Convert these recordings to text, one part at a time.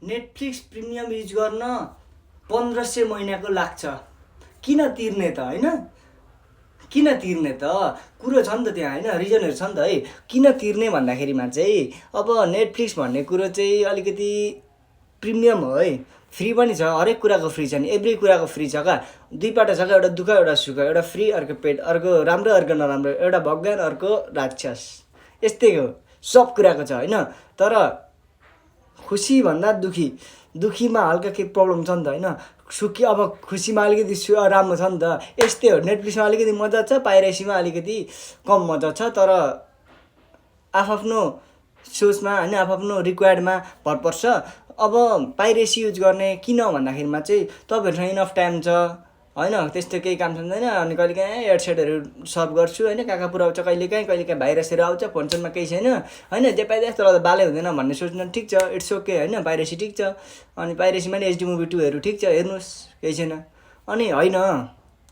Netflix premium use गर्न 1500 महिनाको लाग्छ। किन तिर्ने त हैन? किन तिर्ने त? कुरो छ नि त त्यहाँ हैन, रिजनहरु छ नि त है। किन तिर्ने भन्दाखेरिमा चाहिँ अब नेटफ्लिक्स भन्ने कुरो चाहिँ अलिकति प्रिमियम हो है। फ्री पनि छ, हरेक कुराको फ्री छ नि, एभ्री कुराको फ्री छ का। दुई पाटा छ का, एउटा दुःख एउटा सुख, एउटा फ्री अर्को पेड, अर्को राम्रो अर्को नराम्रो, एउटा भगवान अर्को राक्षस, यस्तै हो सब कुराको छ हैन। तर खुसी भन्दा दुखी, दुखीमा हल्का केही प्रब्लम छ नि त हैन। सुखी अब खुसीमा अलिकति राम्रो छ नि त, यस्तै हो। नेटफ्लिक्समा अलिकति मजा छ, पाइरेसीमा अलिकति कम मजा छ। तर आफ्नो सोचमा हैन, आफ्नो रिक्वायर्डमा भर पर्छ। अब पाइरेसी युज गर्ने किन भन्दाखेरिमा चाहिँ तपाईहरुसँग इनफ टाइम छ हैन, त्यस्तो केही काम छैन। अनि कहिलेकाहीँ एडसेटहरु सर्भ गर्छु हैन, कहाँ पुऱ्याउँछ, कहिलेकाहीँ भाइरसहरु आउँछ, फोनसोनमा केही छैन हैन, जे पाइदिए तर बाले हुँदैन भन्ने सोच्नु ठिक छ, इट्स ओके हैन, पाइरेसी ठिक छ। अनि पाइरेसीमा नि एचडी मुभी 2 हेर्नु ठिक छ, हेर्नुस् केही छैन। अनि हैन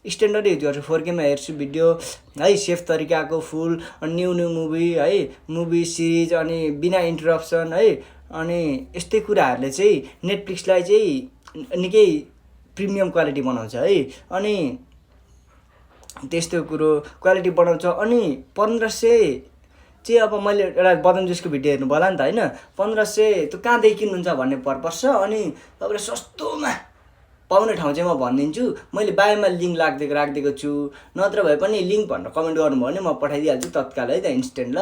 स्ट्यान्डर्ड युज गर्छु, 4K मा हेर्छु भिडियो है, सेफ तरिकाको फुल न्यू मुभी है, मुभी सिरिज, अनि बिना इन्टरप्सन है। अनि यस्तै कुराहरुले चाहिँ नेटफ्लिक्सलाई चाहिँ निकै प्रिमियम क्वालिटी बनाउँछ है। अनि त्यस्तो कुरो क्वालिटी बनाउँछ। अनि 1500 चाहिँ अब मैले एउटा बदम जुसको भिडियो हेर्नु होला नि त हैन, 1500 त्यो कहाँदेखि किन्नुहुन्छ भन्ने पर्छ। अनि तपाईले सस्तोमा पाउने ठाउँ चाहिँ म भनिदिन्छु। मैले बायोमा लिंक राखिदिएको छु, नत्र भए पनि लिंक भनेर कमेन्ट गर्नुभयो भने म पठाइदिइहाल्छु तत्काल है त, इन्स्टेन्ट ल।